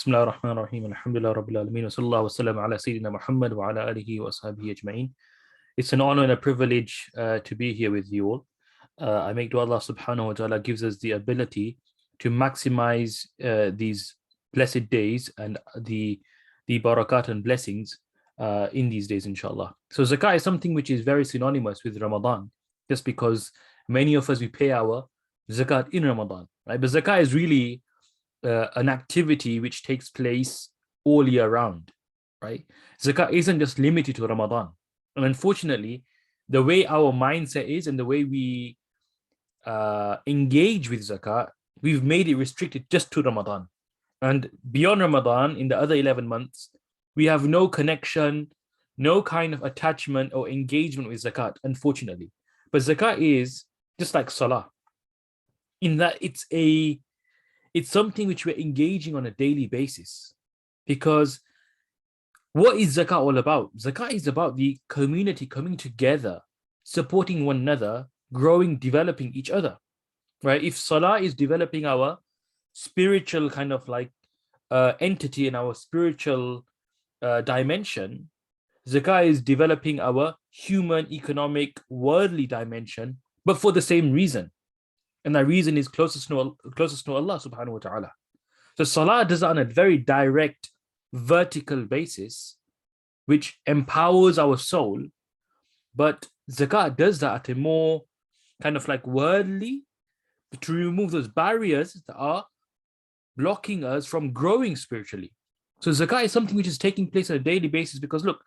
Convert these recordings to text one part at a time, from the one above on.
Bismillah ar-Rahman ar-Rahim. Alhamdulillah Rabbil Alameen. Wa sallallahu wa sallam ala Sayyidina Muhammad wa ala alihi wa ashabihi ajma'in. It's an honor and a privilege to be here with you all. I make dua Allah subhanahu wa ta'ala gives us the ability to maximize these blessed days and the barakat and blessings in these days, inshallah. So zakah is something which is very synonymous with Ramadan, just because many of us, we pay our zakat in Ramadan, right? But zakah is really an activity which takes place all year round, right? Zakat isn't just limited to Ramadan. And unfortunately, the way our mindset is and the way we engage with zakat, we've made it restricted just to Ramadan. And beyond Ramadan, in the other 11 months, we have no connection, no kind of attachment or engagement with zakat, unfortunately. But zakat is just like salah, in that it's something which we're engaging on a daily basis. Because what is zakat all about? Zakat is about the community coming together, supporting one another, growing, developing each other, right? If salah is developing our spiritual kind of like entity and our spiritual dimension, zakat is developing our human, economic, worldly dimension, but for the same reason. And that reason is closest to Allah subhanahu wa ta'ala. So salah does that on a very direct, vertical basis, which empowers our soul. But zakat does that at a more kind of like worldly, to remove those barriers that are blocking us from growing spiritually. So zakat is something which is taking place on a daily basis, because look,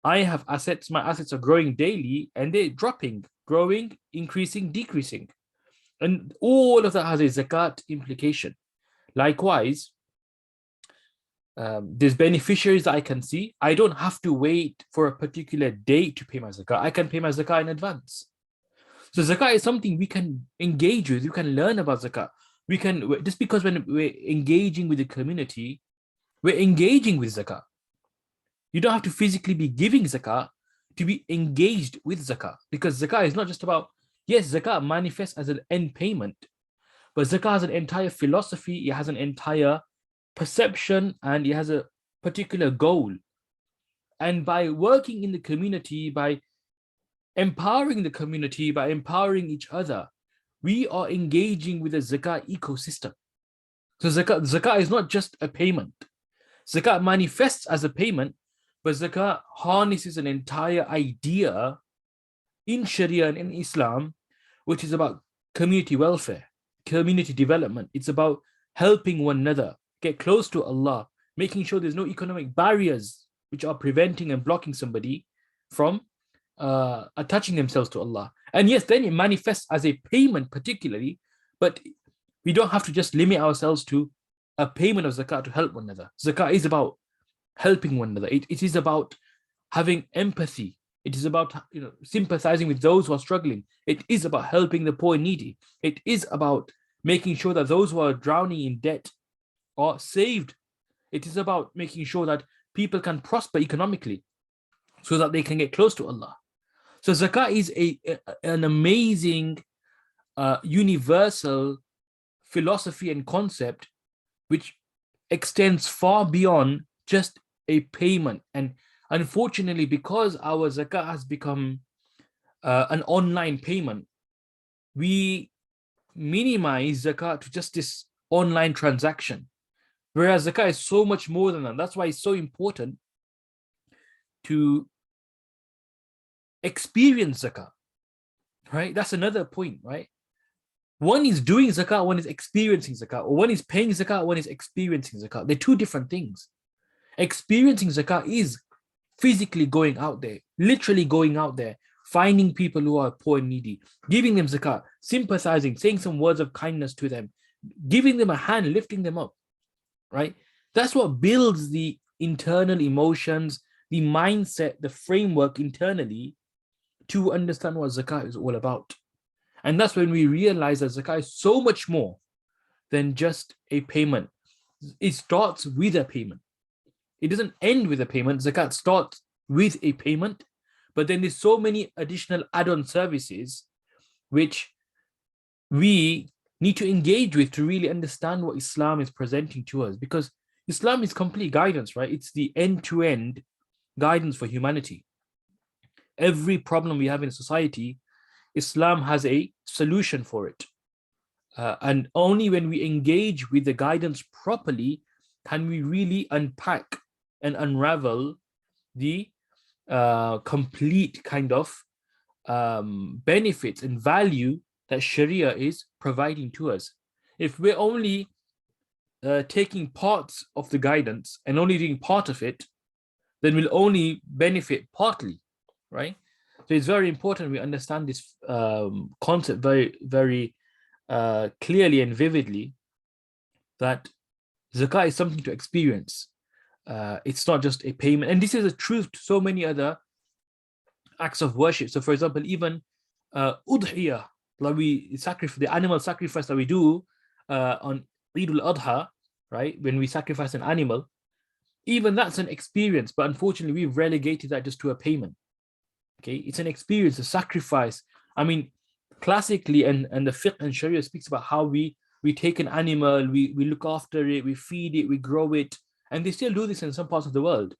I have assets, my assets are growing daily and they're dropping, growing, increasing, decreasing. And all of that has a zakat implication. Likewise, there's beneficiaries that I can see. I don't have to wait for a particular date to pay my zakat. I can pay my zakat in advance. So zakat is something we can engage with. You can learn about zakat. We can, just because when we're engaging with the community, we're engaging with zakat. You don't have to physically be giving zakat to be engaged with zakat, because zakat is not just about, yes, zakat manifests as an end payment, but zakat has an entire philosophy, it has an entire perception, and it has a particular goal. And by working in the community, by empowering the community, by empowering each other, we are engaging with a zakat ecosystem. So zakat is not just a payment. Zakat manifests as a payment, but zakat harnesses an entire idea in Sharia and in Islam, which is about community welfare, community development. It's about helping one another get close to Allah, making sure there's no economic barriers which are preventing and blocking somebody from attaching themselves to Allah. And yes, then it manifests as a payment particularly, but we don't have to just limit ourselves to a payment of zakat to help one another. Zakat is about helping one another. It is about having empathy. It is about, sympathizing with those who are struggling. It is about helping the poor and needy. It is about making sure that those who are drowning in debt are saved. It is about making sure that people can prosper economically so that they can get close to Allah. So zakat is an amazing universal philosophy and concept which extends far beyond just a payment. And unfortunately, because our zakat has become an online payment, we minimize zakat to just this online transaction. Whereas zakat is so much more than that. That's why it's so important to experience zakat, right? That's another point, right? One is doing zakat, one is experiencing zakat, or one is paying zakat, one is experiencing zakat. They're two different things. Experiencing zakat is physically going out there, literally going out there, finding people who are poor and needy, giving them zakat, sympathizing, saying some words of kindness to them, giving them a hand, lifting them up, right? That's what builds the internal emotions, the mindset, the framework internally to understand what zakat is all about. And that's when we realize that zakat is so much more than just a payment. It starts with a payment. It doesn't end with a payment. Zakat starts with a payment, but then there's so many additional add-on services which we need to engage with to really understand what Islam is presenting to us. Because Islam is complete guidance, right? It's the end-to-end guidance for humanity. Every problem we have in society, Islam has a solution for it. And only when we engage with the guidance properly can we really unpack and unravel the complete kind of benefits and value that Sharia is providing to us. If we're only taking parts of the guidance and only doing part of it, then we'll only benefit partly, right? So it's very important we understand this concept very, very clearly and vividly, that zakah is something to experience. It's not just a payment. And this is a truth to so many other acts of worship. So for example, even udhiyah, like we sacrifice, the animal sacrifice that we do on Eid al-Adha, right? When we sacrifice an animal, even that's an experience, but unfortunately we've relegated that just to a payment. Okay, it's an experience, a sacrifice. I mean, classically, and the fiqh and Sharia speaks about how we take an animal, we look after it, we feed it, we grow it, and they still do this in some parts of the world,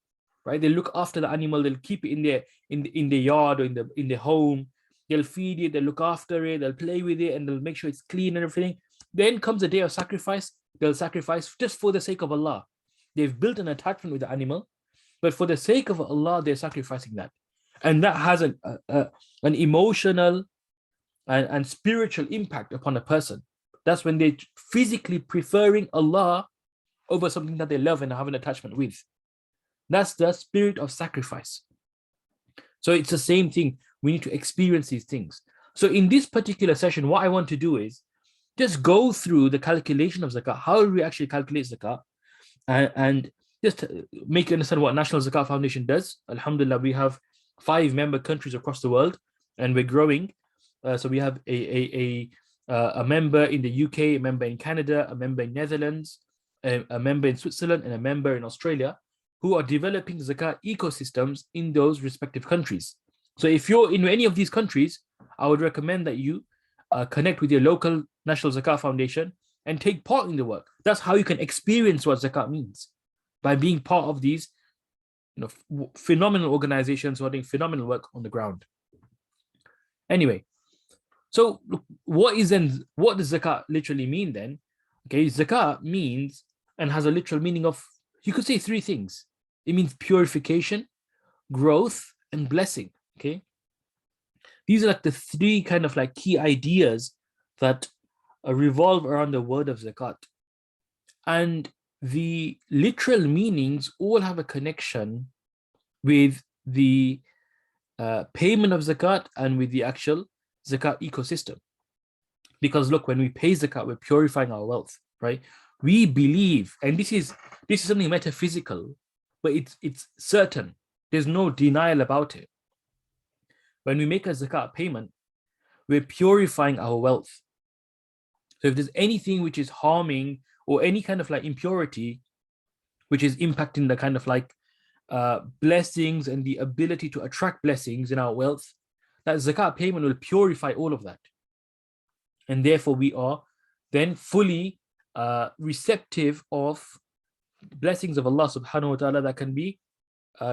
right? They look after the animal, they'll keep it in their yard or in their home, they'll feed it, they'll look after it, they'll play with it, and they'll make sure it's clean and everything. Then comes the day of sacrifice, they'll sacrifice just for the sake of Allah. They've built an attachment with the animal, but for the sake of Allah, they're sacrificing that. And that has an emotional and spiritual impact upon a person. That's when they're physically preferring Allah over something that they love and have an attachment with. That's the spirit of sacrifice. So it's the same thing. We need to experience these things. So in this particular session, what I want to do is just go through the calculation of zakat. How do we actually calculate zakat? And just make you understand what National Zakat Foundation does. Alhamdulillah, we have 5 member countries across the world, and we're growing. So we have a member in the UK, a member in Canada, a member in Netherlands, a member in Switzerland, and a member in Australia, who are developing zakat ecosystems in those respective countries. So if you're in any of these countries, I would recommend that you connect with your local National Zakat Foundation and take part in the work. That's how you can experience what zakat means, by being part of these phenomenal organizations who are doing phenomenal work on the ground. Anyway, so what does zakat literally mean then? Okay, zakat means and has a literal meaning of, you could say 3 things. It means purification, growth, and blessing. Okay, these are like the 3 kind of like key ideas that revolve around the word of zakat. And the literal meanings all have a connection with the payment of zakat and with the actual zakat ecosystem. Because look, when we pay zakat, we're purifying our wealth, right? We believe, and this is something metaphysical, but it's certain. There's no denial about it. When we make a zakat payment, we're purifying our wealth. So if there's anything which is harming or any kind of like impurity, which is impacting the kind of like blessings and the ability to attract blessings in our wealth, that zakat payment will purify all of that. And therefore we are then fully receptive of blessings of Allah subhanahu wa ta'ala that can be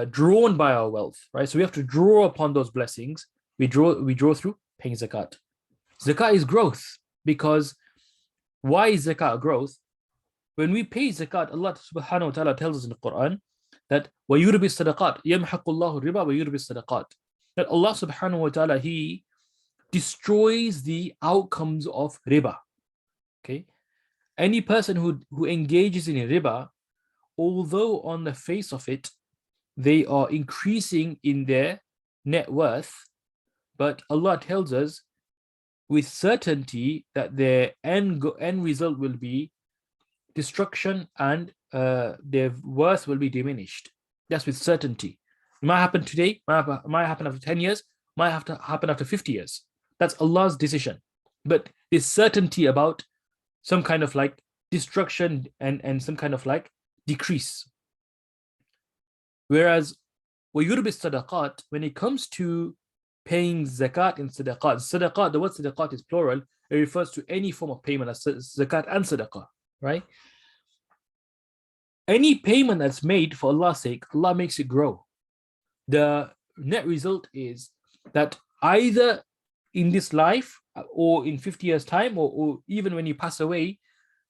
drawn by our wealth, right? So we have to draw upon those blessings. We draw through paying zakat. Zakat is growth, because why is zakat growth? When we pay zakat, Allah subhanahu wa ta'ala tells us in the Quran that وَيُرْبِ الصَّدَقَاتِ يَمْحَقُ اللَّهُ الرِّبَى وَيُرْبِ الصَّدَقَاتِ, that Allah subhanahu wa ta'ala, He destroys the outcomes of riba. Okay, any person who engages in riba, although on the face of it they are increasing in their net worth, but Allah tells us with certainty that their end result will be destruction, and their worth will be diminished. That's with certainty. It might happen today, might happen after 10 years, might have to happen after 50 years. That's Allah's decision. But there's certainty about some kind of like destruction and some kind of like decrease. Whereas وَيُرْبِ الصَّدَقَاتِ, when it comes to paying zakat and sadaqat, the word sadaqat is plural. It refers to any form of payment as zakat and sadaqah, right? Any payment that's made for Allah's sake, Allah makes it grow. The net result is that either in this life or in 50 years' time, or even when you pass away,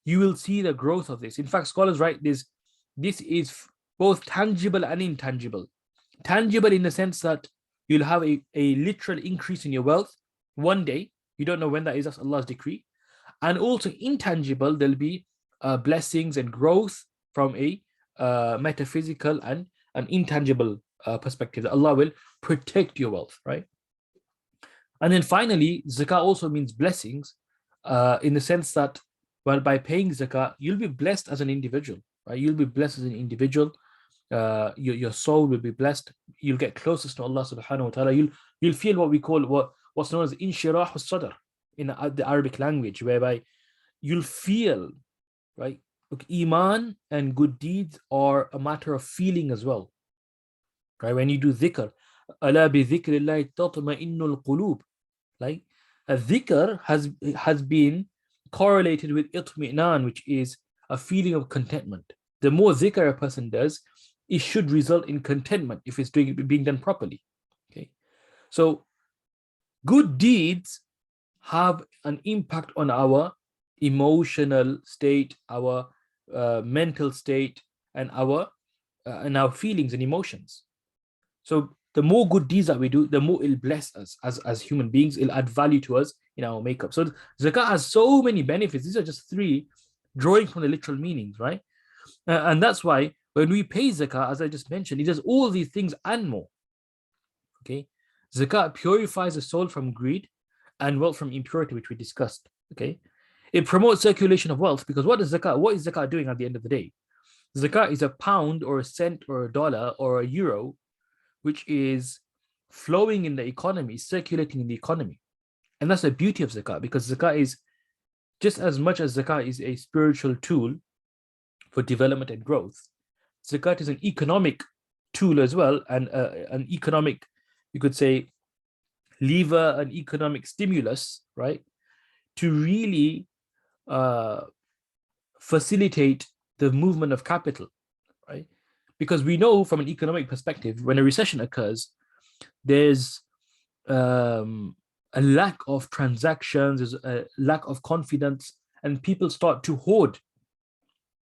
you will see the growth of this. In fact, scholars write this is both tangible and intangible. Tangible in the sense that you'll have a literal increase in your wealth one day. You don't know when that is, that's Allah's decree. And also intangible, there'll be blessings and growth from a metaphysical and an intangible perspective, that Allah will protect your wealth, right? And then finally, zakah also means blessings in the sense that, well, by paying zakah, you'll be blessed as an individual, right? You'll be blessed as an individual. Your soul will be blessed. You'll get closest to Allah subhanahu wa ta'ala. You'll feel what we call what's known as inshirah al-sadr in the Arabic language, whereby you'll feel, right? Look, iman and good deeds are a matter of feeling as well, right? When you do dhikr, ala bi dhikrillahi tatma'innul qulub, like a dhikr has been correlated with itmi'nan, which is a feeling of contentment. The more dhikr a person does, it should result in contentment if it's being done properly. Okay, so good deeds have an impact on our emotional state, our mental state, and our feelings and emotions. So the more good deeds that we do, the more it'll bless us as human beings. It'll add value to us in our makeup. So zakat has so many benefits. These are just three, drawing from the literal meanings, right? And that's why when we pay zakat, as I just mentioned, it does all these things and more. Okay, zakat purifies the soul from greed and wealth from impurity, which we discussed. Okay, it promotes circulation of wealth, because what is zakat doing at the end of the day? Zakat is a pound or a cent or a dollar or a euro which is flowing in the economy, circulating in the economy. And that's the beauty of zakat, because zakat is, just as much as zakat is a spiritual tool for development and growth, zakat is an economic tool as well, and an economic, you could say, lever, an economic stimulus, right, to really facilitate the movement of capital, right? Because we know from an economic perspective, when a recession occurs, there's a lack of transactions, there's a lack of confidence, and people start to hoard.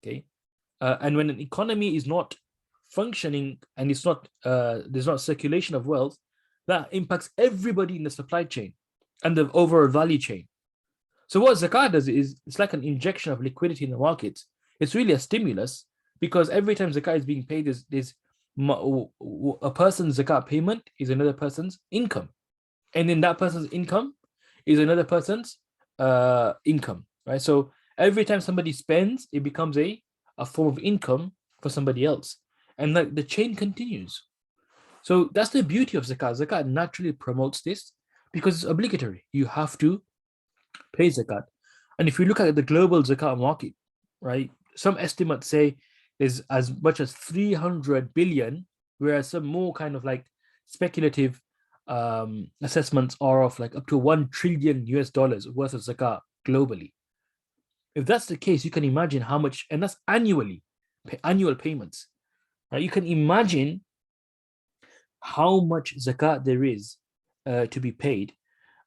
Okay, and when an economy is not functioning and it's not there's not circulation of wealth, that impacts everybody in the supply chain and the overall value chain. So what zakat does is, it's like an injection of liquidity in the markets. It's really a stimulus, because every time zakat is being paid, there's a person's zakat payment is another person's income, and then that person's income is another person's income, right? So every time somebody spends, it becomes a form of income for somebody else, and the chain continues. So that's the beauty of zakat. Zakat naturally promotes this because it's obligatory. You have to pay zakat. And if you look at the global zakat market, right, some estimates say there's as much as 300 billion, whereas some more kind of like speculative assessments are of like up to $1 trillion worth of zakat globally. If that's the case, you can imagine how much, and that's annually, annual payments. Right? You can imagine how much zakat there is to be paid,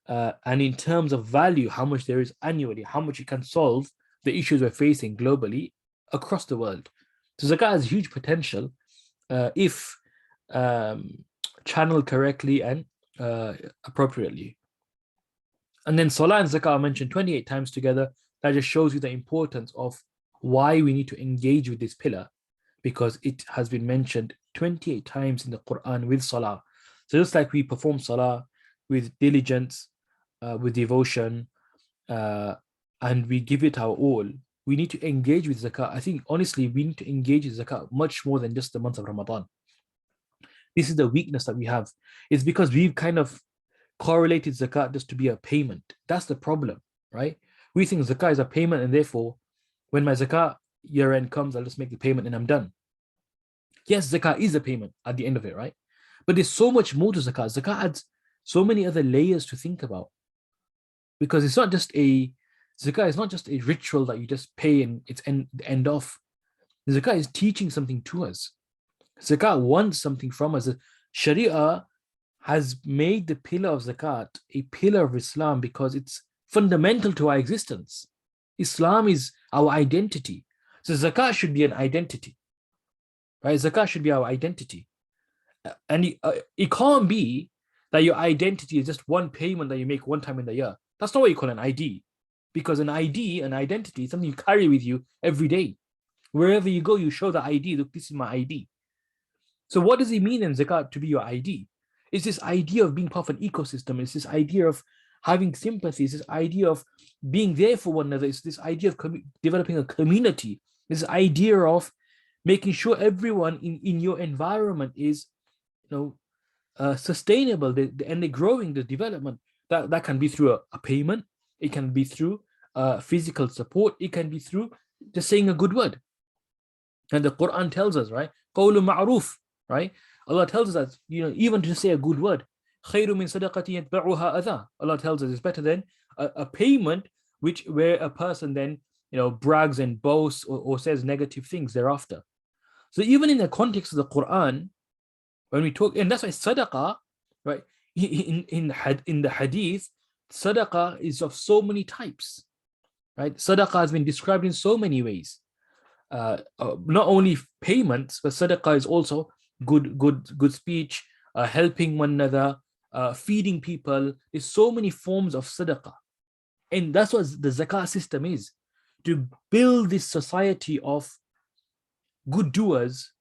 and in terms of value, how much there is annually, how much it can solve the issues we're facing globally across the world. So zakat has huge potential if channeled correctly and appropriately. And then salah and zakah are mentioned 28 times together. That just shows you the importance of why we need to engage with this pillar, because it has been mentioned 28 times in the Quran with salah. So just like we perform salah with diligence, with devotion, and we give it our all, we need to engage with zakat. I think honestly, we need to engage with zakat much more than just the month of Ramadan. This is the weakness that we have. It's because we've kind of correlated zakat just to be a payment. That's the problem, right? We think zakat is a payment, and therefore, when my zakat year end comes, I'll just make the payment and I'm done. Yes, zakat is a payment at the end of it, right? But there's so much more to zakat. Zakat adds so many other layers to think about, because it's not just zakat is not just a ritual that you just pay and it's end off. Zakat is teaching something to us. Zakat wants something from us. Sharia has made the pillar of zakat a pillar of Islam because it's fundamental to our existence. Islam is our identity. So zakat should be an identity, right? Zakat should be our identity. And it can't be that your identity is just one payment that you make one time in the year. That's not what you call an ID. Because an ID, an identity, is something you carry with you every day. Wherever you go, you show the ID. Look, this is my ID. So what does it mean in zakat to be your ID? It's this idea of being part of an ecosystem. It's this idea of having sympathy. It's this idea of being there for one another. It's this idea of developing a community. This idea of making sure everyone in your environment is, sustainable, and they're growing, the development. That can be through a payment. It can be through physical support. It can be through just saying a good word. And the Quran tells us, right? قَوْلٌ مَعْرُوف, right? Allah tells us that, even to say a good word, خَيْرٌ مِنْ صَدَقَةٍ يَتْبَعُهَا أَذًى. Allah tells us it's better than a payment where a person then, brags and boasts or says negative things thereafter. So even in the context of the Quran, when we talk, and that's why sadaqah, right? In the hadith, sadaqah is of so many types, right? Sadaqah has been described in so many ways. Not only payments, but sadaqah is also good speech, helping one another, feeding people. There's so many forms of sadaqah, and that's what the zakat system is, to build this society of good doers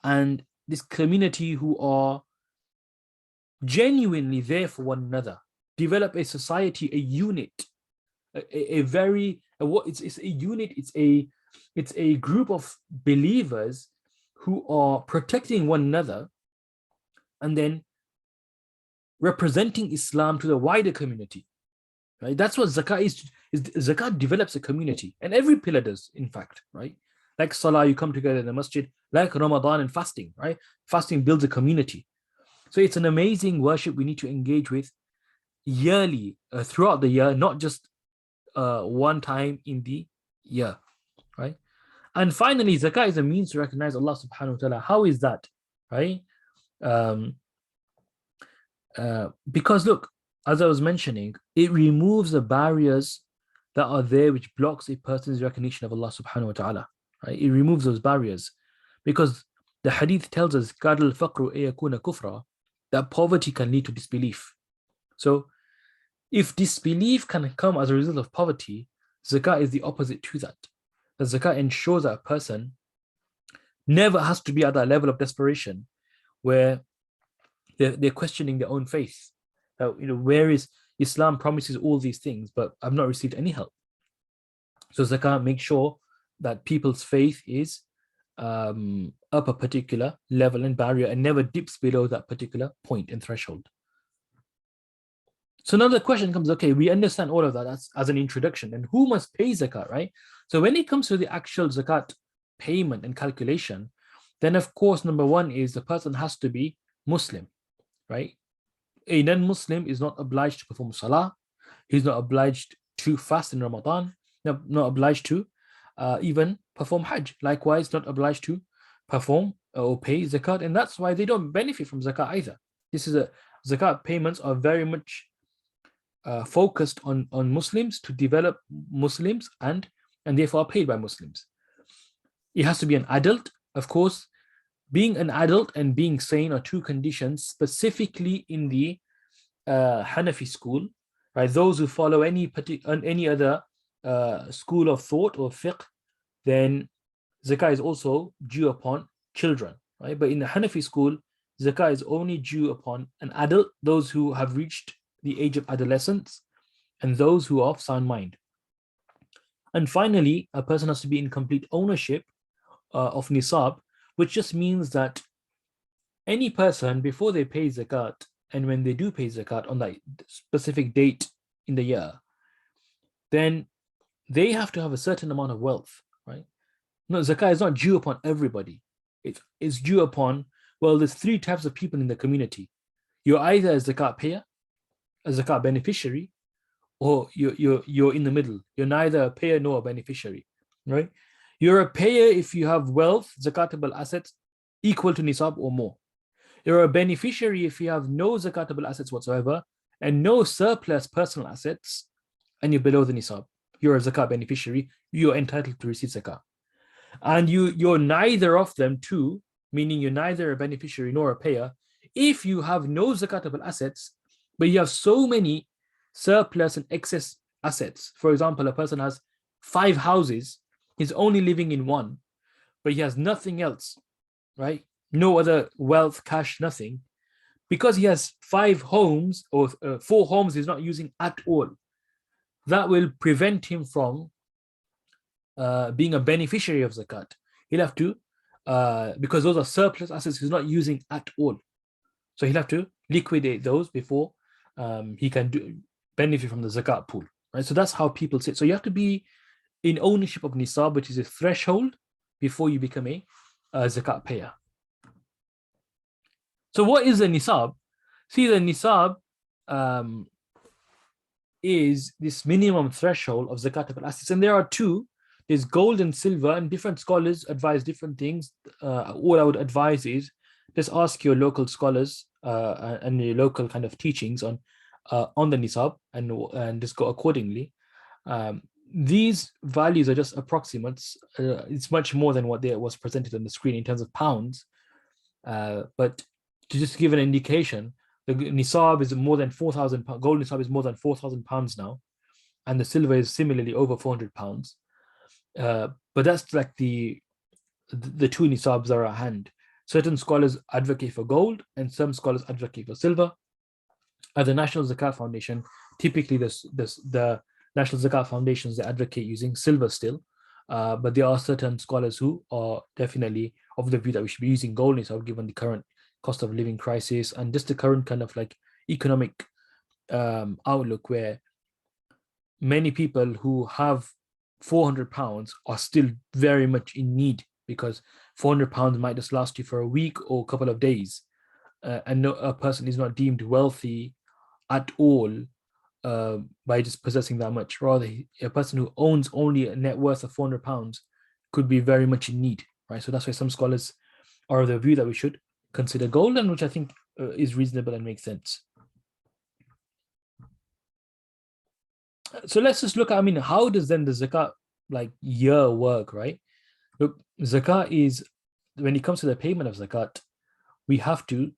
and this community who are genuinely there for one another. Develop a society, a unit, it's a unit. It's a group of believers who are protecting one another and then representing Islam to the wider community. Right? That's what zakat is. Zakat develops a community, and every pillar does, in fact, right? Like salah, you come together in the masjid, like Ramadan and fasting, right? Fasting builds a community. So it's an amazing worship we need to engage with yearly, throughout the year, not just one time in the year, right? And finally, zakat is a means to recognize Allah subhanahu wa ta'ala. How is that, right? Because look, as I was mentioning, it removes the barriers that are there which blocks a person's recognition of Allah subhanahu wa ta'ala. Right? It removes those barriers because the hadith tells us that poverty can lead to disbelief. So if disbelief can come as a result of poverty, zakat is the opposite to that. The zakat ensures that a person never has to be at that level of desperation where they're questioning their own faith. Where is Islam promises all these things, but I've not received any help. So zakat makes sure that people's faith is up a particular level and barrier and never dips below that particular point and threshold. So now the question comes, okay, we understand all of that as an introduction, and who must pay zakat, right? So when it comes to the actual zakat payment and calculation, then of course, number one is the person has to be Muslim, right? A non-Muslim is not obliged to perform salah. He's not obliged to fast in Ramadan, not obliged to even perform Hajj. Likewise, not obliged to perform or pay zakat, and that's why they don't benefit from zakat either. Zakat payments are very much focused on Muslims, to develop Muslims, and therefore are paid by Muslims. It has to be an adult, of course. Being an adult and being sane are two conditions, specifically in the Hanafi school, right? Those who follow any other school of thought or fiqh, then zakah is also due upon children, right? But in the Hanafi school, zakah is only due upon an adult, those who have reached the age of adolescence, and those who are of sound mind. And finally, a person has to be in complete ownership of Nisab, which just means that any person, before they pay zakat and when they do pay zakat on that specific date in the year, then they have to have a certain amount of wealth, right? No, zakat is not due upon everybody. It's due upon, well, there's three types of people in the community. You're either a zakat payer, a zakat beneficiary, or you're in the middle. You're neither a payer nor a beneficiary, right? You're a payer if you have wealth, zakatable assets equal to Nisab or more. You're a beneficiary if you have no zakatable assets whatsoever and no surplus personal assets, and you're below the Nisab. You're a zakat beneficiary. You're entitled to receive zakah. And you're neither of them too, meaning you're neither a beneficiary nor a payer, if you have no zakatable assets, but you have so many surplus and excess assets. For example, a person has 5 houses, he's only living in one, but he has nothing else, right? No other wealth, cash, nothing. Because he has 5 homes or 4 homes he's not using at all, that will prevent him from being a beneficiary of zakat. He'll have to, because those are surplus assets he's not using at all. So he'll have to liquidate those before he can benefit from the zakat pool, right? So that's how people say it. So you have to be in ownership of Nisab, which is a threshold before you become a zakat payer. So what is the Nisab? See, the Nisab is this minimum threshold of zakatable assets. And there are two. There's gold and silver, and different scholars advise different things. All I would advise is just ask your local scholars and your local kind of teachings on the Nisab and just go accordingly. These values are just approximates. It's much more than what there was presented on the screen in terms of pounds. But to just give an indication, the Nisab is more than 4,000. Gold Nisab is more than 4,000 pounds now, and the silver is similarly over 400 pounds. But that's like the two Nisabs are at hand. Certain scholars advocate for gold, and some scholars advocate for silver. At the National Zakat Foundation, typically the National Zakat Foundations, they advocate using silver still. But there are certain scholars who are definitely of the view that we should be using gold Nisab given the current cost of living crisis and just the current kind of like economic outlook, where many people who have 400 pounds are still very much in need, because 400 pounds might just last you for a week or a couple of days, and a person is not deemed wealthy at all by just possessing that much. Rather, a person who owns only a net worth of 400 pounds could be very much in need, right? So that's why some scholars are of the view that we should consider gold, and which I think is reasonable and makes sense. So let's just look at, how does then the zakat year work, right? Look, zakat is, when it comes to the payment of zakat, we have to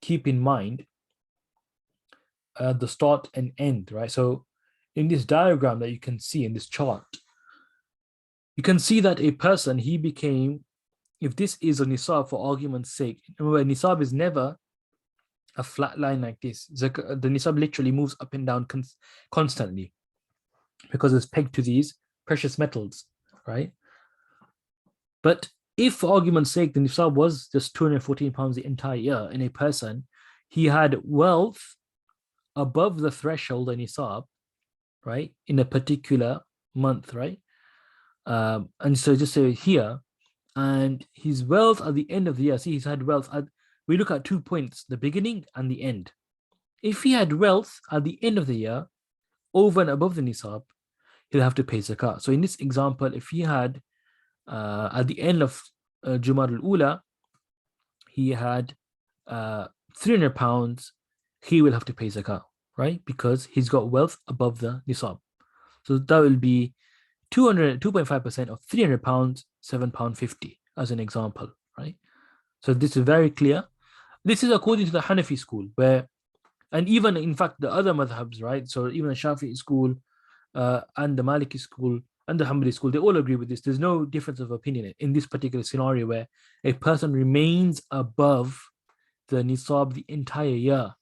keep in mind the start and end, right? So in this diagram that you can see in this chart, you can see that a person, he became, if this is a nisab for argument's sake, remember nisab is never a flat line like this. The nisab literally moves up and down constantly because it's pegged to these precious metals, right? But if, for argument's sake, the nisab was just 214 pounds the entire year, in a person, he had wealth above the threshold in nisab, right, in a particular month, right? And so just say here, and his wealth at the end of the year, see, he's had wealth we look at 2 points, the beginning and the end. If he had wealth at the end of the year over and above the nisab, he'll have to pay zakat. So in this example, if he had at the end of Jumad al-Ula, he had 300 pounds, he will have to pay zakat, right? Because he's got wealth above the nisab. So that will be 2.5% of 300 pounds, £7.50 as an example, right? So this is very clear. This is according to the Hanafi school, and even in fact the other madhabs, right? So even the Shafi'i school and the Maliki school and the Hanbali school, they all agree with this. There's no difference of opinion in this particular scenario where a person remains above the nisab the entire year.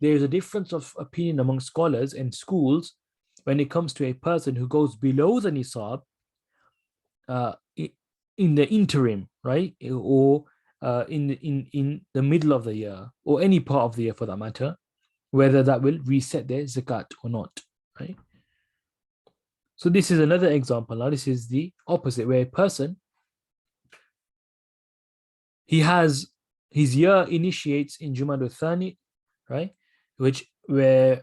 There is a difference of opinion among scholars and schools when it comes to a person who goes below the nisab in the interim, right? Or in the middle of the year, or any part of the year for that matter, whether that will reset their zakat or not, right? So this is another example. Now this is the opposite, where a person, he has, his year initiates in Jumad al-Thani, right? Where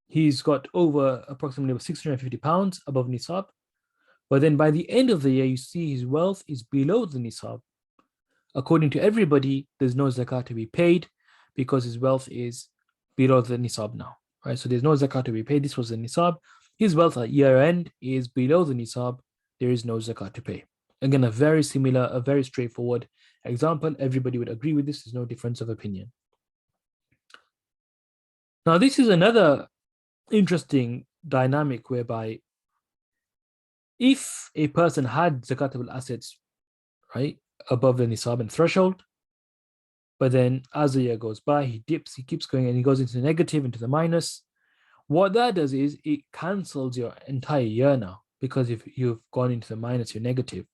he's got over approximately 650 pounds above nisab, But then by the end of the year, you see his wealth is below the nisab. According to everybody, there's no zakat to be paid because his wealth is below the nisab now, right? So there's no zakat to be paid. This was the nisab. His wealth at year end is below the nisab. There is no zakat to pay. Again, a very similar, a very straightforward example. Everybody would agree with this. There's no difference of opinion. Now, this is another interesting dynamic whereby if a person had zakatable assets, right, above the nisab and threshold, but then as the year goes by, he dips, he keeps going, and he goes into the negative, into the minus. What that does is it cancels your entire year now, because if you've gone into the minus, you're negative.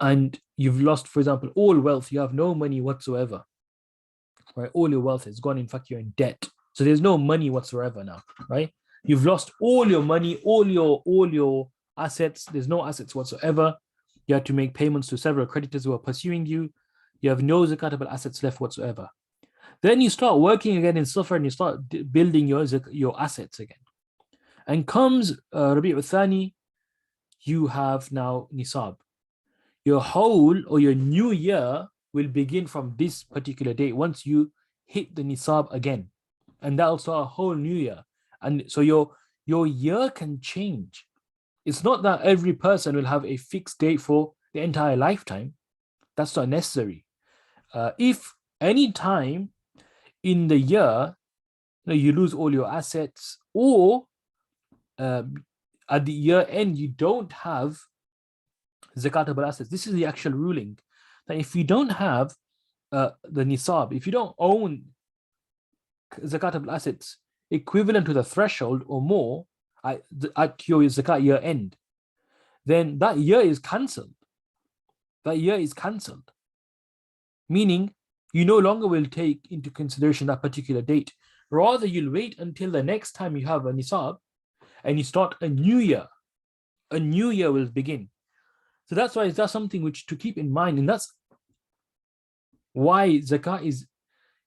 And you've lost, for example, all wealth, you have no money whatsoever, right? All your wealth is gone. In fact, you're in debt. So there's no money whatsoever now, right? You've lost all your money, all your assets. There's no assets whatsoever. You have to make payments to several creditors who are pursuing you. You have no zakatable assets left whatsoever. Then you start working again in Safar and you start building your assets again. And comes Rabi' al-Thani, you have now Nisab. Your whole or your new year will begin from this particular date once you hit the Nisab again. And that'll start a whole new year. And so your year can change. It's not that every person will have a fixed date for the entire lifetime. That's not necessary. If any time in the year you lose all your assets, or at the year end you don't have zakatable assets, this is the actual ruling, that if you don't have the nisab, if you don't own zakatable assets equivalent to the threshold or more at your zakat year end, then that year is cancelled. That year is cancelled. Meaning you no longer will take into consideration that particular date. Rather, you'll wait until the next time you have a nisab and you start a new year. A new year will begin. So that's why that's something which to keep in mind. And that's why zakat is,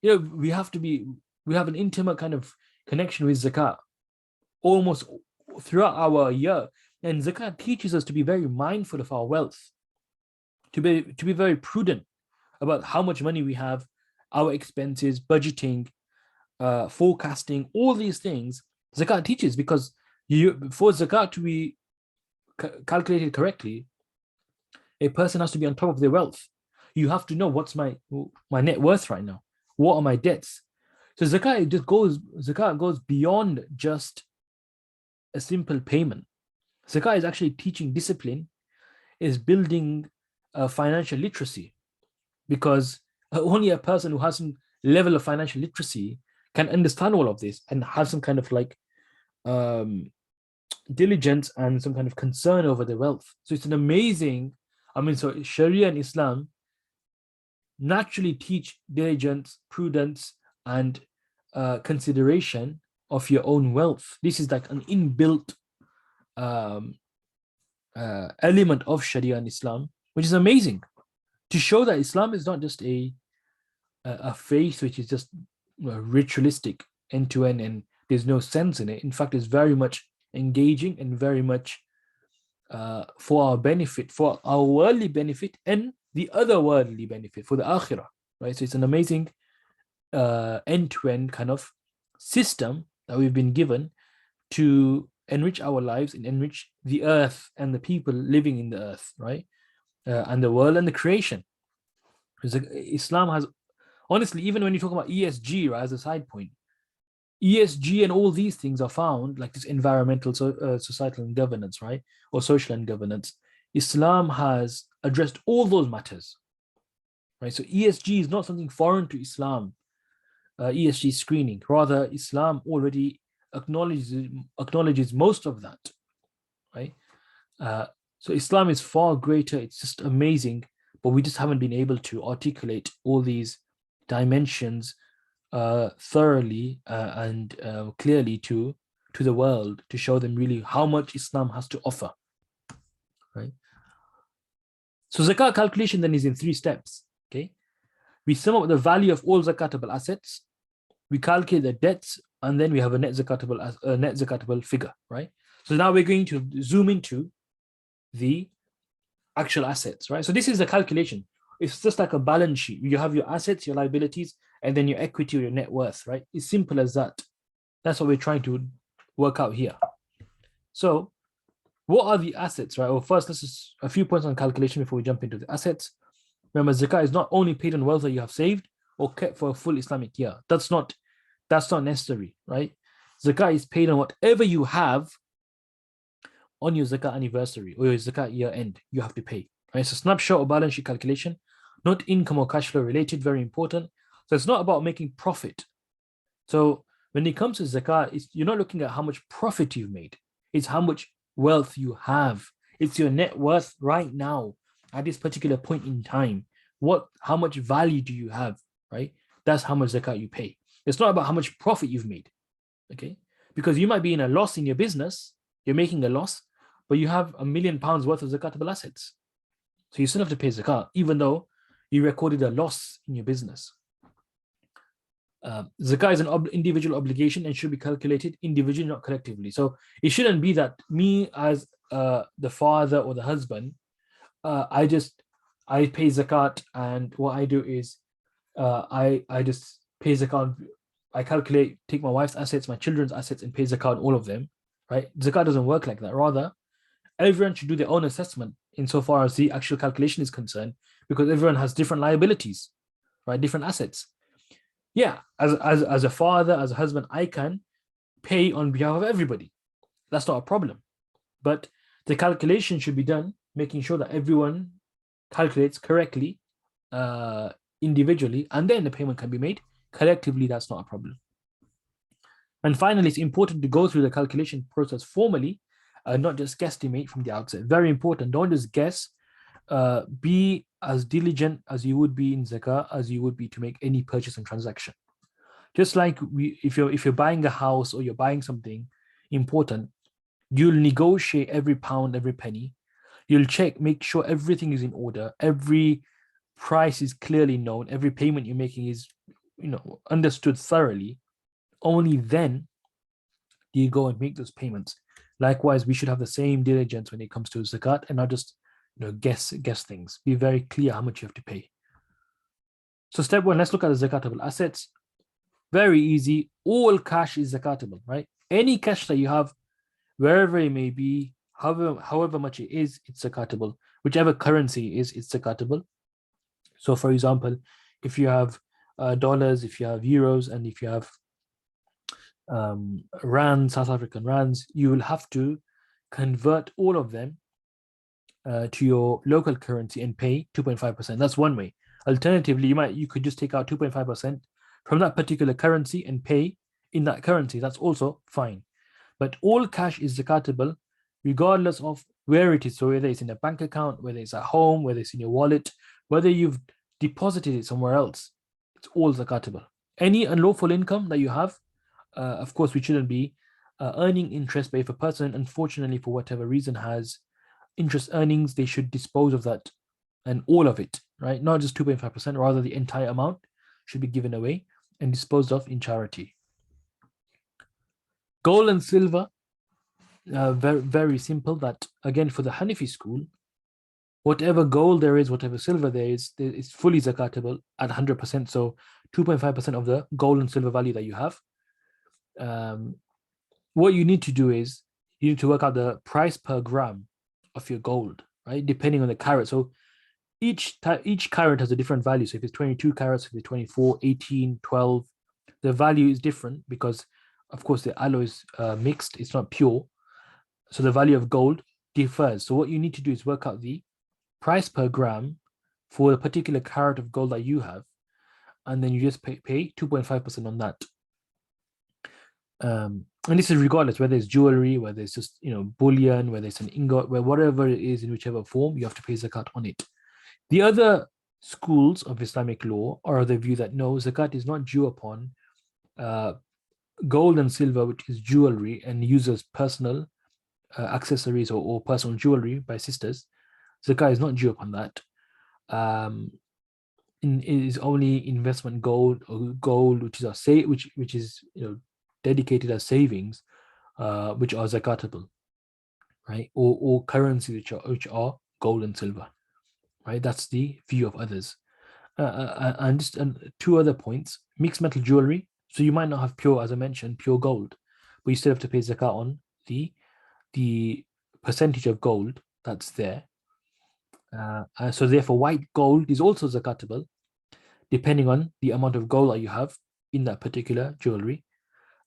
we have an intimate kind of connection with zakat almost throughout our year. And zakat teaches us to be very mindful of our wealth, to be very prudent about how much money we have, our expenses, budgeting, forecasting, all these things zakat teaches, because for zakat to be calculated correctly, a person has to be on top of their wealth. You have to know what's my net worth right now. What are my debts? So zakat goes beyond just a simple payment. Zakat is actually teaching discipline, is building financial literacy, because only a person who has some level of financial literacy can understand all of this and have some kind of diligence and some kind of concern over their wealth. So it's an amazing, so Sharia and Islam naturally teach diligence, prudence, and consideration of your own wealth. This is like an inbuilt element of Sharia and Islam, which is amazing, to show that Islam is not just a faith which is just ritualistic end to end and there's no sense in it. In fact, it's very much engaging and very much for our benefit, for our worldly benefit and the other worldly benefit, for the akhirah, right? So it's an amazing end-to-end kind of system that we've been given to enrich our lives and enrich the earth and the people living in the earth, right? And the world and the creation. Islam has, honestly, even when you talk about ESG, right, as a side point, ESG and all these things are found, like this environmental, societal and governance, right? Or social and governance. Islam has addressed all those matters, right? So ESG is not something foreign to Islam, ESG screening. Rather, Islam already acknowledges most of that, right? So Islam is far greater. It's just amazing, but we just haven't been able to articulate all these dimensions thoroughly and clearly to the world, to show them really how much Islam has to offer, right? So zakat calculation then is in 3 steps. Okay, we sum up the value of all zakatable assets, we calculate the debts, and then we have a net zakatable figure, right? So now we're going to zoom into the actual assets, right? So this is the calculation. It's just like a balance sheet. You have your assets, your liabilities, and then your equity or your net worth, right? It's simple as that. That's what we're trying to work out here. So what are the assets, right? Well, first, this is a few points on calculation before we jump into the assets. Remember, zakat is not only paid on wealth that you have saved or kept for a full Islamic year. That's not necessary, right? Zakat is paid on whatever you have on your zakat anniversary or your zakat year end. You have to pay. Right? It's a snapshot or balance sheet calculation, not income or cash flow related. Very important. So it's not about making profit. So when it comes to zakat, you're not looking at how much profit you've made. It's how much wealth you have. It's your net worth right now at this particular point in time. How much value do you have, right? That's how much zakat you pay. It's not about how much profit you've made, okay? Because you might be in a loss in your business, you're making a loss, but you have £1 million worth of zakatable assets. So you still have to pay zakat, even though you recorded a loss in your business. Zakat is an individual obligation and should be calculated individually, not collectively. So it shouldn't be that me as the father or the husband, I pay zakat, and what I do is I just pay zakat. I calculate, take my wife's assets, my children's assets, and pay zakat on all of them. Right? Zakat doesn't work like that. Rather, everyone should do their own assessment insofar as the actual calculation is concerned, because everyone has different liabilities, right? Different assets. Yeah, as a father, as a husband, I can pay on behalf of everybody. That's not a problem. But the calculation should be done, making sure that everyone calculates correctly, individually, and then the payment can be made. Collectively, that's not a problem. And finally, it's important to go through the calculation process formally, not just guesstimate from the outset. Very important. Don't just guess. Be as diligent as you would be in zakah as you would be to make any purchase and transaction. Just like if you're buying a house or you're buying something important, you'll negotiate every pound, every penny. You'll check, make sure everything is in order. Every price is clearly known. Every payment you're making is, understood thoroughly. Only then do you go and make those payments. Likewise, we should have the same diligence when it comes to zakat and not just guess things. Be very clear how much you have to pay. So step one, let's look at the zakatable assets. Very easy. All cash is zakatable, right? Any cash that you have, wherever it may be, however much it is, it's zakatable. Whichever currency it is, it's zakatable. So for example, if you have dollars, if you have euros, and if you have rands, South African rands, you will have to convert all of them to your local currency and pay 2.5%. That's one way. Alternatively, you could just take out 2.5% from that particular currency and pay in that currency. That's also fine. But all cash is zakatable regardless of where it is. So whether it's in a bank account, whether it's at home, whether it's in your wallet, whether you've deposited it somewhere else, it's all zakatable. Any unlawful income that you have, of course, we shouldn't be earning interest, but if a person, unfortunately, for whatever reason, has interest earnings, they should dispose of that and all of it, right? Not just 2.5%, rather the entire amount should be given away and disposed of in charity. Gold and silver, very, very simple. That again, for the Hanafi school, whatever gold there is, whatever silver there is, it's fully zakatable at 100%. So 2.5% of the gold and silver value that you have. What you need to do is you need to work out the price per gram of your gold, right? Depending on the carat. So each carat has a different value. So if it's 22 carats, if it's 24, 18, 12, the value is different because, of course, the alloy is mixed. It's not pure. So the value of gold differs. So what you need to do is work out the price per gram for a particular carat of gold that you have, and then you just pay 2.5% on that. And this is regardless whether it's jewelry, whether it's just bullion, whether it's an ingot, whatever it is, in whichever form, you have to pay zakat on it. The other schools of Islamic law are of the view that no, zakat is not due upon gold and silver, which is jewelry and users' personal accessories or personal jewelry by sisters. Zakat is not due upon that. It is only investment gold or gold which is dedicated as savings, which are zakatable. right? Or currencies which are gold and silver, right? That's the view of others. And just two other points: mixed metal jewelry. So you might not have pure, as I mentioned, pure gold, but you still have to pay zakat on the percentage of gold that's there. So therefore, white gold is also zakatable, depending on the amount of gold that you have in that particular jewelry.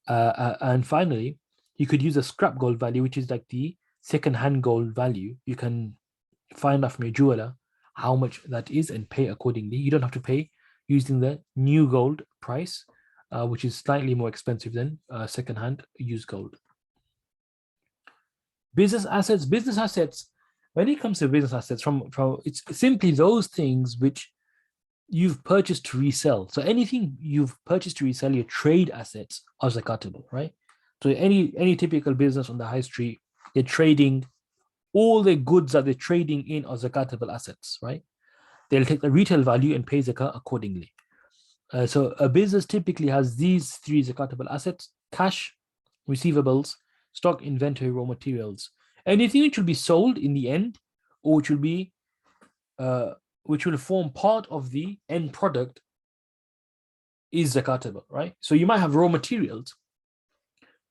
And finally, you could use a scrap gold value, which is like the second-hand gold value. You can find out from your jeweler how much that is and pay accordingly. You don't have to pay using the new gold price, which is slightly more expensive than second-hand used gold. Business assets. When it comes to business assets, from it's simply those things which you've purchased to resell. So anything you've purchased to resell, your trade assets are zakatable, right? So any typical business on the high street, they're trading, all the goods that they're trading in are zakatable assets, right? They'll take the retail value and pay zakat accordingly. So a business typically has these three zakatable assets: cash, receivables, stock, inventory, raw materials. Anything which will be sold in the end, or uh, which will form part of the end product, is zakatable, right? So you might have raw materials,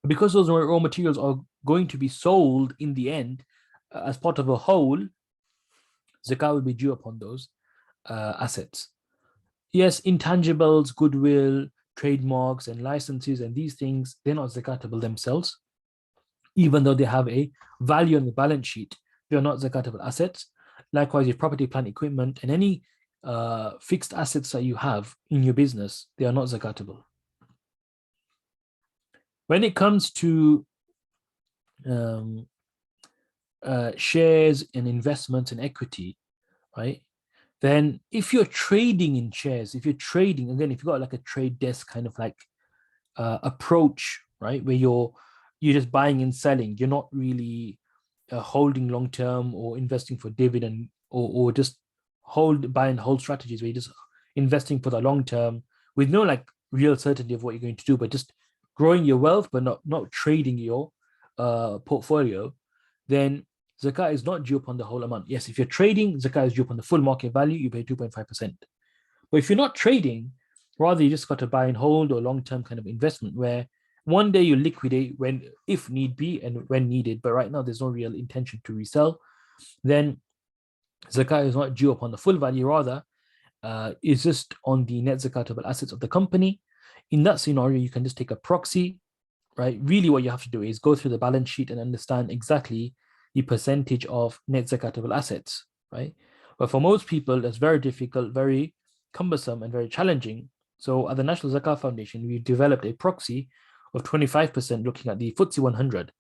because those raw materials are going to be sold in the end as part of a whole, zakat will be due upon those assets. Yes, intangibles, goodwill, trademarks, and licenses, and these things, they're not zakatable themselves, even though they have a value on the balance sheet. They are not zakatable assets. Likewise, your property, plant, equipment, and any fixed assets that you have in your business, they are not zakatable. When it comes to um, shares and investments and equity, right? Then if you're trading in shares, if you're trading, again, if you've got like a trade desk kind of like approach, right, where you're just buying and selling, you're not really holding long term or investing for dividend, or just buy and hold strategies where you're just investing for the long term with no like real certainty of what you're going to do, but just growing your wealth, but not trading your portfolio, then zakat is not due upon the whole amount. Yes, if you're trading, zakat is due upon the full market value, you pay 2.5%. But if you're not trading, rather you just got to buy and hold or long-term kind of investment where one day you liquidate when, if need be, and when needed, but right now there's no real intention to resell, then zakat is not due upon the full value, rather is just on the net zakatable assets of the company. In that scenario, you can just take a proxy, right? Really, what you have to do is go through the balance sheet and understand exactly the percentage of net zakatable assets, right? But for most people, that's very difficult, very cumbersome, and very challenging. So at the National Zakat Foundation, we developed a proxy of 25% looking at the FTSE 100,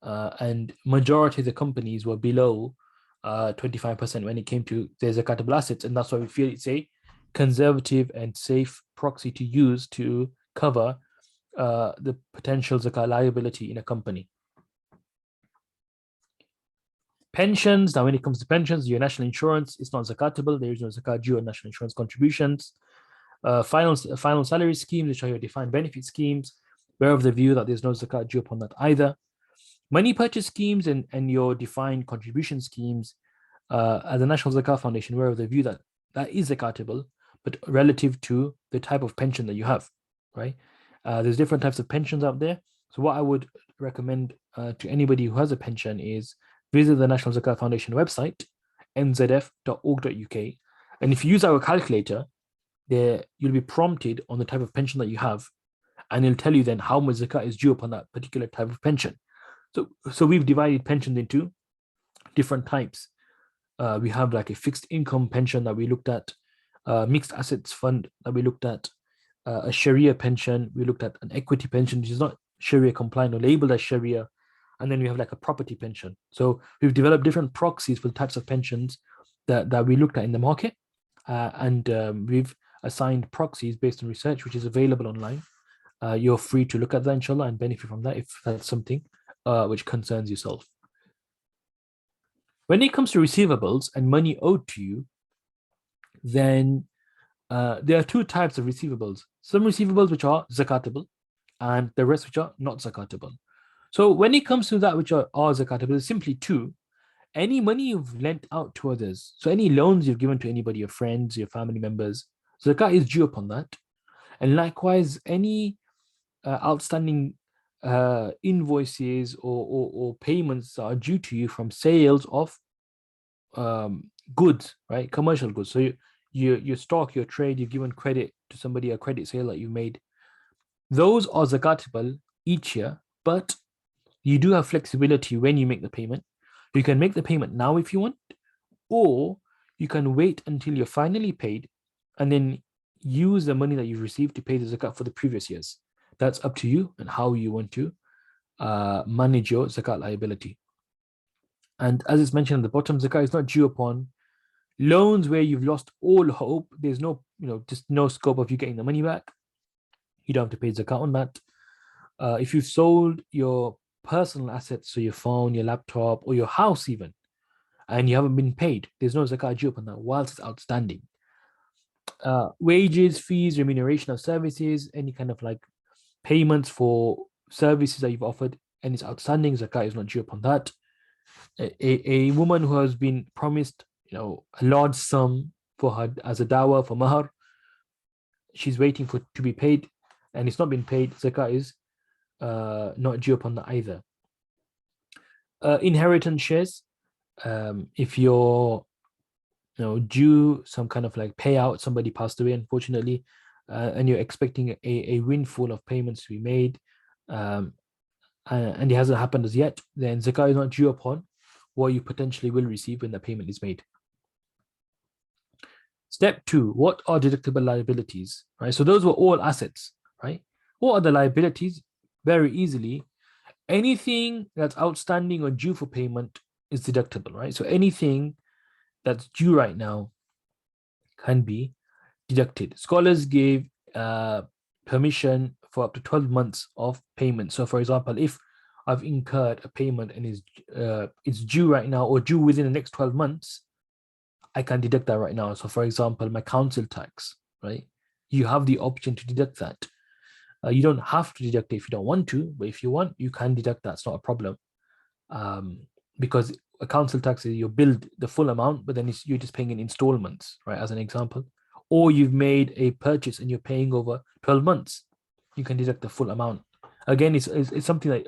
and majority of the companies were below 25% when it came to their zakatable assets, and that's why we feel it's a conservative and safe proxy to use to cover the potential zakat liability in a company. Pensions. Now, when it comes to pensions, your national insurance is not zakatable. There is no zakat due on national insurance contributions. Final salary schemes, which are your defined benefit schemes, we're of the view that there's no zakat due upon that either. Money purchase schemes and your defined contribution schemes, as a National Zakat Foundation, we're of the view that that is zakatable, but relative to the type of pension that you have, right? There's different types of pensions out there. So what I would recommend to anybody who has a pension is visit the National Zakat Foundation website, nzf.org.uk, and if you use our calculator, there you'll be prompted on the type of pension that you have, and it'll tell you then how much zakat is due upon that particular type of pension. So we've divided pensions into different types. We have like a fixed income pension that we looked at, mixed assets fund that we looked at, a Sharia pension. We looked at an equity pension, which is not Sharia compliant or labeled as Sharia. And then we have like a property pension. So we've developed different proxies for the types of pensions that we looked at in the market. And we've assigned proxies based on research, which is available online. You're free to look at that, inshallah, and benefit from that if that's something which concerns yourself. When it comes to receivables and money owed to you, then there are two types of receivables. Some receivables which are zakatable, and the rest which are not zakatable. So when it comes to that which are zakatable, it's simply two. Any money you've lent out to others, so any loans you've given to anybody, your friends, your family members, zakat is due upon that. And likewise, any outstanding invoices or payments that are due to you from sales of goods, right? Commercial goods. So your stock, your trade, you've given credit to somebody, a credit sale that you made. Those are zakatable each year, but you do have flexibility when you make the payment. You can make the payment now if you want, or you can wait until you're finally paid and then use the money that you've received to pay the zakat for the previous years. That's up to you and how you want to manage your zakat liability. And as it's mentioned at the bottom, zakat is not due upon loans where you've lost all hope. There's no, just no scope of you getting the money back. You don't have to pay zakat on that. If you've sold your personal assets, so your phone, your laptop, or your house even, and you haven't been paid, there's no zakat due upon that whilst it's outstanding. Wages, fees, remuneration of services, any kind of like payments for services that you've offered, and it's outstanding, zakat is not due upon that. A woman who has been promised, a large sum for her as a dawah for mahar, she's waiting for to be paid, and it's not been paid, zakat is not due upon that either. Inheritance shares, if you're due some kind of like payout, somebody passed away unfortunately, and you're expecting a windfall of payments to be made, and it hasn't happened as yet, then zakat is not due upon what you potentially will receive when the payment is made. Step 2, what are deductible liabilities? Right, so those were all assets, right? What are the liabilities? Very easily, anything that's outstanding or due for payment is deductible, right? So anything that's due right now can be deducted. Scholars gave permission for up to 12 months of payment. So for example, if I've incurred a payment and it's due right now or due within the next 12 months, I can deduct that right now. So for example, my council tax, right? You have the option to deduct that. You don't have to deduct it if you don't want to, but if you want, you can deduct that. It's not a problem. Because a council tax is you billed the full amount, but then you're just paying in installments, right? As an example. Or you've made a purchase and you're paying over 12 months. You can deduct the full amount. Again, it's something that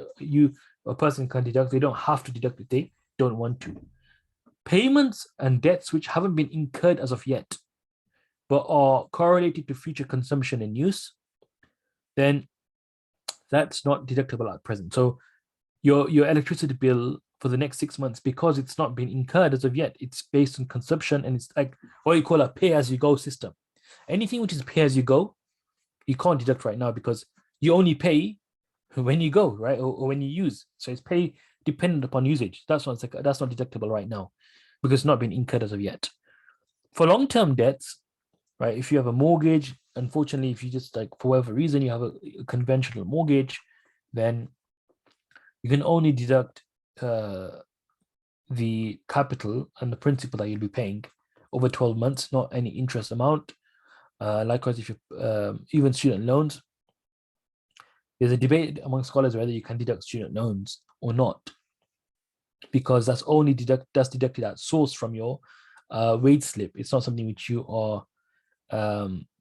a person can deduct. They don't have to deduct if they don't want to. Payments and debts which haven't been incurred as of yet, but are correlated to future consumption and use, then that's not deductible at present. So your electricity bill for the next 6 months, because it's not been incurred as of yet, it's based on consumption, and it's like what you call a pay-as-you-go system. Anything which is pay-as-you-go, you can't deduct right now because you only pay when you go, right, or when you use. So it's pay dependent upon usage. That's not deductible right now because it's not been incurred as of yet. For long-term debts, right, if you have a mortgage, unfortunately, if you just like for whatever reason you have a conventional mortgage, then you can only deduct the capital and the principal that you'll be paying over 12 months, not any interest amount. Likewise, if you even student loans, there's a debate among scholars whether you can deduct student loans or not, because that's deducted at source from your wage slip. It's not something which you are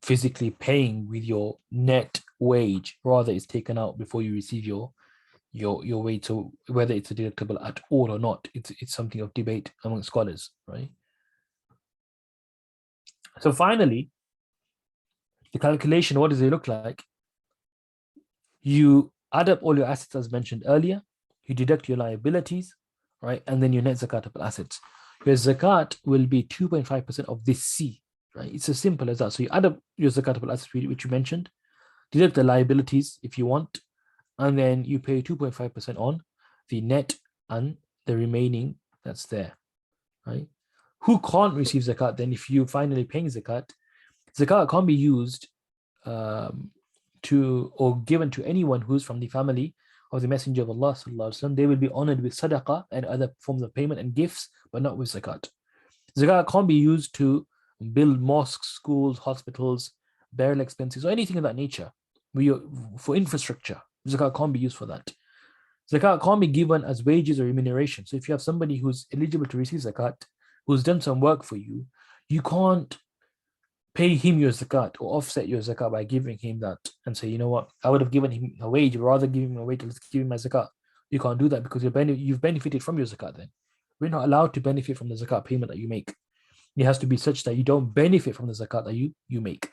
physically paying with your net wage. Rather, it's taken out before you receive your wage. So whether it's a deductible at all or not, it's something of debate among scholars, right? So finally, the calculation, what does it look like? You add up all your assets as mentioned earlier, you deduct your liabilities, right? And then your net zakatable assets. Your zakat will be 2.5% of this C, right? It's as simple as that. So you add up your zakatable assets, which you mentioned, deduct the liabilities if you want, and then you pay 2.5% on the net and the remaining that's there, right? Who can't receive zakat then if you finally paying zakat? Zakat can't be used to or given to anyone who's from the family of the Messenger of Allah sallallahu alaihi wasallam. They will be honored with sadaqah and other forms of payment and gifts, but not with zakat. Zakat can't be used to build mosques, schools, hospitals, burial expenses, or anything of that nature for infrastructure. Zakat can't be used for that. Zakat can't be given as wages or remuneration. So if you have somebody who's eligible to receive zakat, who's done some work for you, you can't pay him your zakat or offset your zakat by giving him that and say, you know what, I would have given him a wage, rather give him a wage, let's give him my zakat. You can't do that because you've benefited from your zakat then. We're not allowed to benefit from the zakat payment that you make. It has to be such that you don't benefit from the zakat that you make.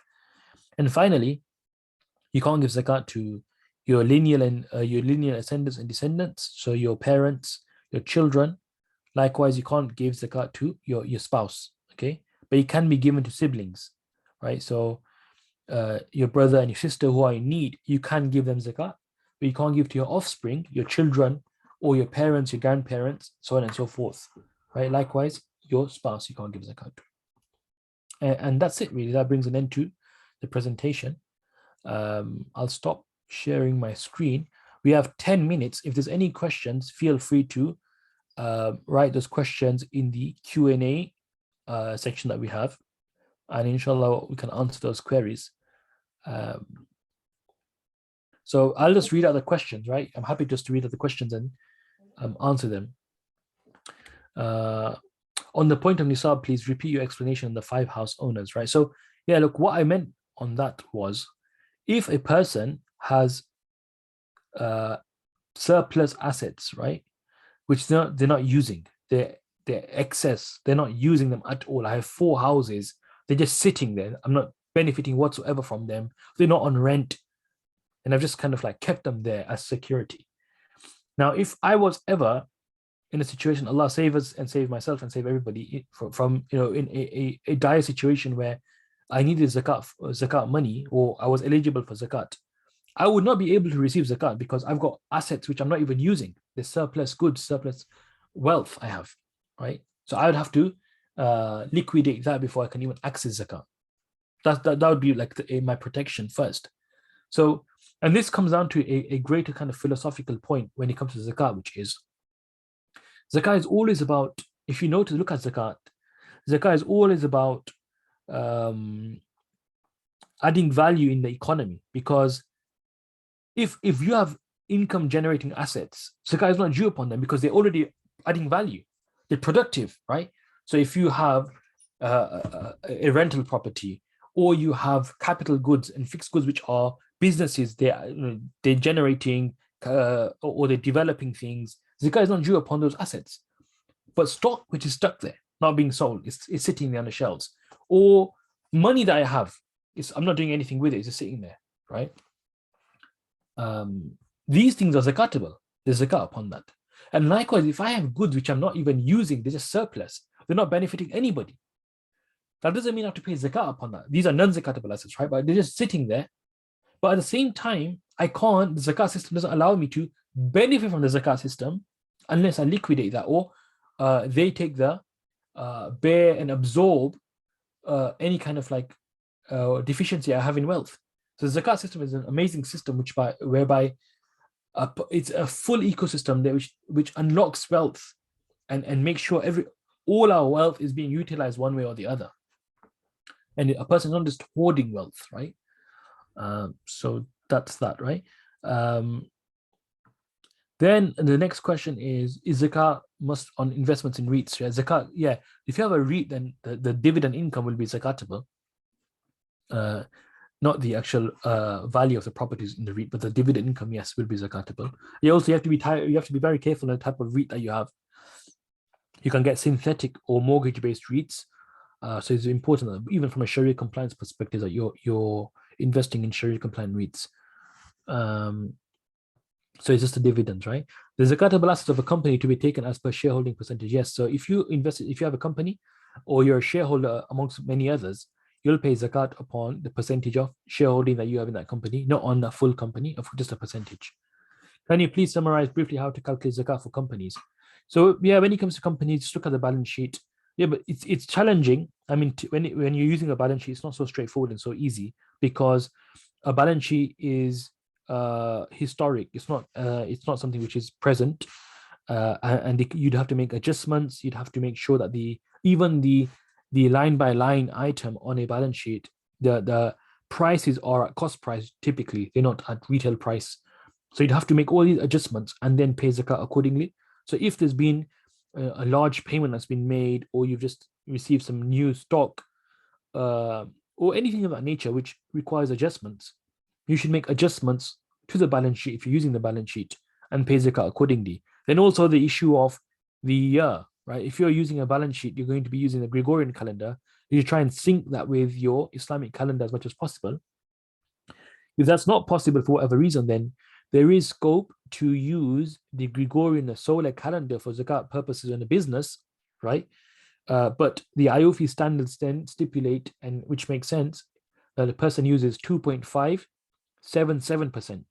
And finally, you can't give zakat to your lineal ascendants and descendants, so your parents, your children. Likewise, you can't give zakat to your spouse, okay? But it can be given to siblings, right? So your brother and your sister who are in need, you can give them zakat, but you can't give to your offspring, your children, or your parents, your grandparents, so on and so forth, right? Likewise, your spouse, you can't give zakat to. And that's it, really. That brings an end to the presentation. I'll stop sharing my screen. We have 10 minutes. If there's any questions, feel free to write those questions in the Q&A section that we have. And inshallah, we can answer those queries. So I'll just read out the questions, right? I'm happy just to read out the questions and answer them. On the point of Nisab, please repeat your explanation on the 5 house owners, right? So yeah, look, what I meant on that was, if a person has surplus assets, right, which they're not using, they're excess, they're not using them at all. I have 4 houses, they're just sitting there. I'm not benefiting whatsoever from them. They're not on rent, and I've just kind of like kept them there as security. Now, if I was ever in a situation, Allah save us and save myself and save everybody from in a dire situation where I needed zakat money, or I was eligible for zakat, I would not be able to receive zakat because I've got assets which I'm not even using. There's surplus goods, surplus wealth I have, right? So I would have to liquidate that before I can even access zakat. That would be like my protection first. So, and this comes down to a greater kind of philosophical point when it comes to zakat, which is, zakat is always about, if you notice, look at zakat is always about adding value in the economy, because if you have income generating assets, zakat is not due upon them because they're already adding value. They're productive, right? So if you have a rental property, or you have capital goods and fixed goods, which are businesses, they're generating or they're developing things, zakat is not due upon those assets. But stock which is stuck there, not being sold, is sitting there on the shelves, or money that I have, I'm not doing anything with it, it's just sitting there, right? These things are zakatable. There's zakat upon that. And likewise, if I have goods which I'm not even using, they're just surplus, they're not benefiting anybody, that doesn't mean I have to pay zakat upon that. These are non-zakatable assets, right? But they're just sitting there. But at the same time, the zakat system doesn't allow me to benefit from the zakat system unless I liquidate that, or they take the bear and absorb any kind of like deficiency I have in wealth. So the zakat system is an amazing system whereby it's a full ecosystem that which unlocks wealth and makes sure all our wealth is being utilized one way or the other. And a person is not just hoarding wealth, right? So that's that, right? Then the next question is zakat must on investments in REITs? Yeah, zakat, yeah. If you have a REIT, then the dividend income will be zakatable. Not the actual value of the properties in the REIT, but the dividend income, yes, will be zakatable. You have to be very careful on the type of REIT that you have. You can get synthetic or mortgage-based REITs. So it's important that even from a Sharia compliance perspective that you're investing in Sharia compliant REITs. So it's just the dividends, right? The zakatable assets of a company to be taken as per shareholding percentage. Yes. So if you have a company or you're a shareholder amongst many others, you'll pay zakat upon the percentage of shareholding that you have in that company, not on the full company, of just a percentage. Can you please summarize briefly how to calculate zakat for companies? So yeah, when it comes to companies, just look at the balance sheet. Yeah, but it's challenging. I mean, when you're using a balance sheet, it's not so straightforward and so easy, because a balance sheet is historic. It's not something which is present, and you'd have to make adjustments. You'd have to make sure that even the line by line item on a balance sheet, the prices are at cost price typically. They're not at retail price. So you'd have to make all these adjustments and then pay zakat accordingly. So if there's been a large payment that's been made, or you've just received some new stock, or anything of that nature which requires adjustments, you should make adjustments to the balance sheet if you're using the balance sheet and pay zakat accordingly. Then also the issue of the year, right? If you're using a balance sheet, you're going to be using the Gregorian calendar. You try and sync that with your Islamic calendar as much as possible. If that's not possible for whatever reason, then there is scope to use the Gregorian or solar calendar for zakat purposes in a business, right? But the IOFI standards then stipulate, and which makes sense, that a person uses 2.577%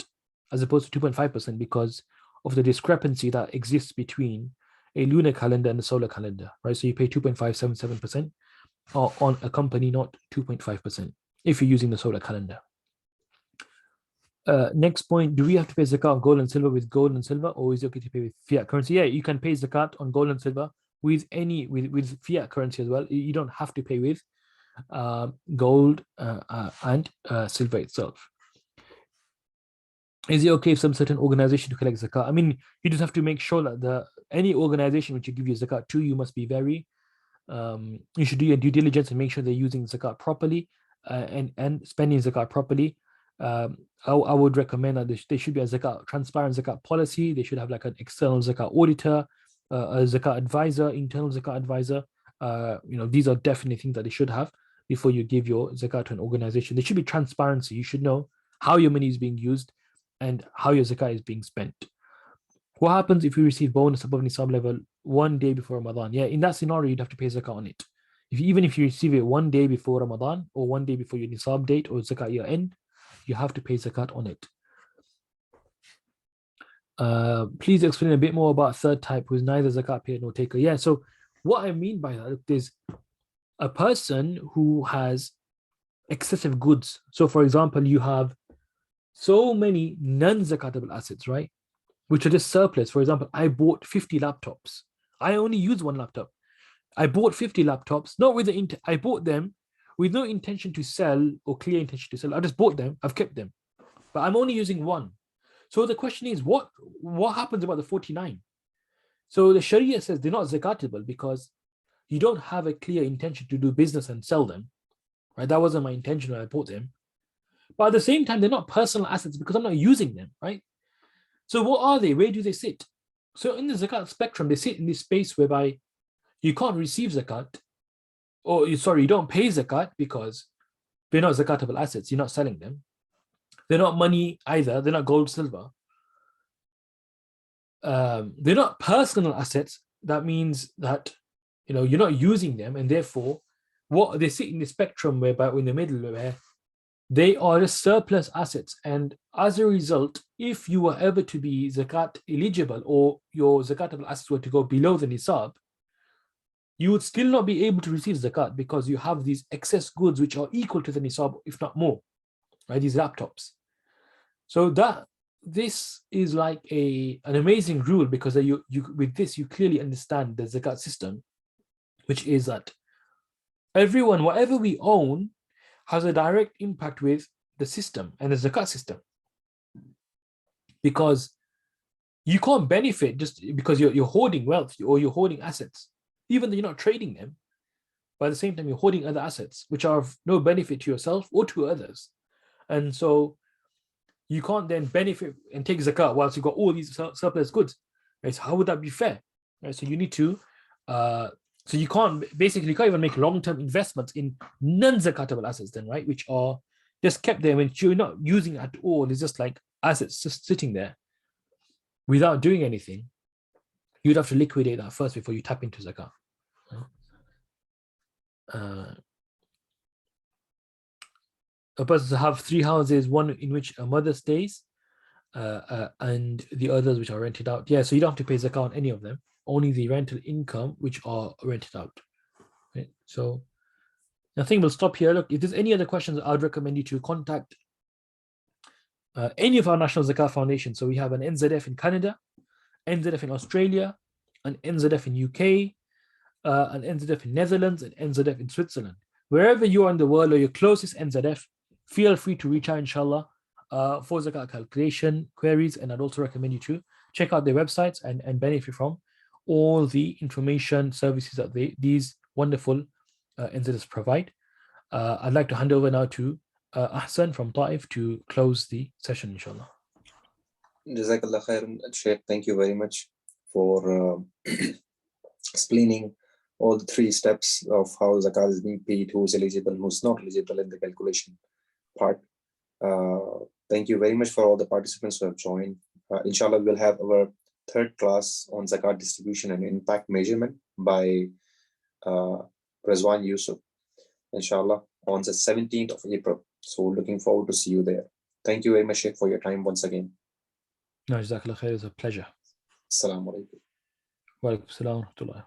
as opposed to 2.5% because of the discrepancy that exists between a lunar calendar and a solar calendar, right? So you pay 2.577% on a company, not 2.5% if you're using the solar calendar. Next point, do we have to pay zakat on gold and silver with gold and silver, or is it okay to pay with fiat currency? Yeah, you can pay zakat on gold and silver with with fiat currency as well. You don't have to pay with gold and silver itself. Is it okay if some certain organization to collect zakat? I mean, you just have to make sure that any organization which you give you zakat to, you must be very you should do your due diligence and make sure they're using zakat properly and spending zakat properly. I would recommend that there should be a transparent zakat policy. They should have like an external zakat auditor, a zakat advisor, internal zakat advisor. These are definitely things that they should have before you give your zakat to an organization. There should be transparency. You should know how your money is being used and how your zakat is being spent. What happens if you receive bonus above Nisab level one day before Ramadan? Yeah, in that scenario, you'd have to pay zakat on it. Even if you receive it one day before Ramadan or one day before your Nisab date or Zakat Year end, you have to pay zakat on it. Please explain a bit more about third type who is neither zakat payer nor taker. Yeah, so what I mean by that is a person who has excessive goods. So for example, you have so many non-zakatable assets, right? Which are just surplus. For example, I bought 50 laptops. I only use one laptop. I bought 50 laptops, not with I bought them with no intention to sell or clear intention to sell. I just bought them, I've kept them, but I'm only using one. So the question is, what happens about the 49? So the Sharia says they're not zakatable because you don't have a clear intention to do business and sell them, right? That wasn't my intention when I bought them. But at the same time, they're not personal assets because I'm not using them, right? So what are they? Where do they sit? So in the zakat spectrum, they sit in this space whereby you can't receive zakat, or you don't pay zakat because they're not zakatable assets. You're not selling them. They're not money either. They're not gold, silver. They're not personal assets. That means that you're not using them, and therefore, what they sit in the spectrum whereby in the middle where they are just surplus assets. And as a result, if you were ever to be zakat eligible or your zakatable assets were to go below the nisab, you would still not be able to receive zakat because you have these excess goods which are equal to the nisab, if not more, right? These laptops. So this is like an amazing rule because you with this you clearly understand the zakat system, which is that everyone, whatever we own, has a direct impact with the system and the zakat system, because you can't benefit just because you're hoarding wealth or you're hoarding assets, even though you're not trading them. But at the same time, you're hoarding other assets which are of no benefit to yourself or to others, and so you can't then benefit and take zakat whilst you've got all these surplus goods. Right? So how would that be fair? Right? So you need to so you can't even make long-term investments in non-zakatable assets then, right? Which are just kept there when you're not using at all. It's just like assets just sitting there without doing anything. You'd have to liquidate that first before you tap into zakat. A person have 3 houses, one in which a mother stays, and the others which are rented out. Yeah, so you don't have to pay zakat on any of them, only the rental income which are rented out. Right? So I think we'll stop here. Look, if there's any other questions, I would recommend you to contact any of our National Zakat Foundations. So we have an NZF in Canada, NZF in Australia, an NZF in UK, an NZF in Netherlands, and NZF in Switzerland. Wherever you are in the world or your closest NZF, feel free to reach out, inshallah. for zakat calculation queries, and I'd also recommend you to check out their websites and benefit from all the information services that these wonderful entities provide. I'd like to hand over now to Ahsan from Taif to close the session, inshallah. Jazakallah khairan, Sheikh. Thank you very much for explaining all the 3 steps of how zakat is being paid, who's eligible, who's not eligible in the calculation part. Thank you very much for all the participants who have joined. Inshallah, we'll have our 3rd class on zakat distribution and impact measurement by Razwan Yusuf, inshallah, on the 17th of April. So looking forward to see you there. Thank you very much, Sheikh, for your time once again. No, Jazakallah khair, it was a pleasure. Assalamu alaikum. Wa alaikum assalam wa rahmatullah.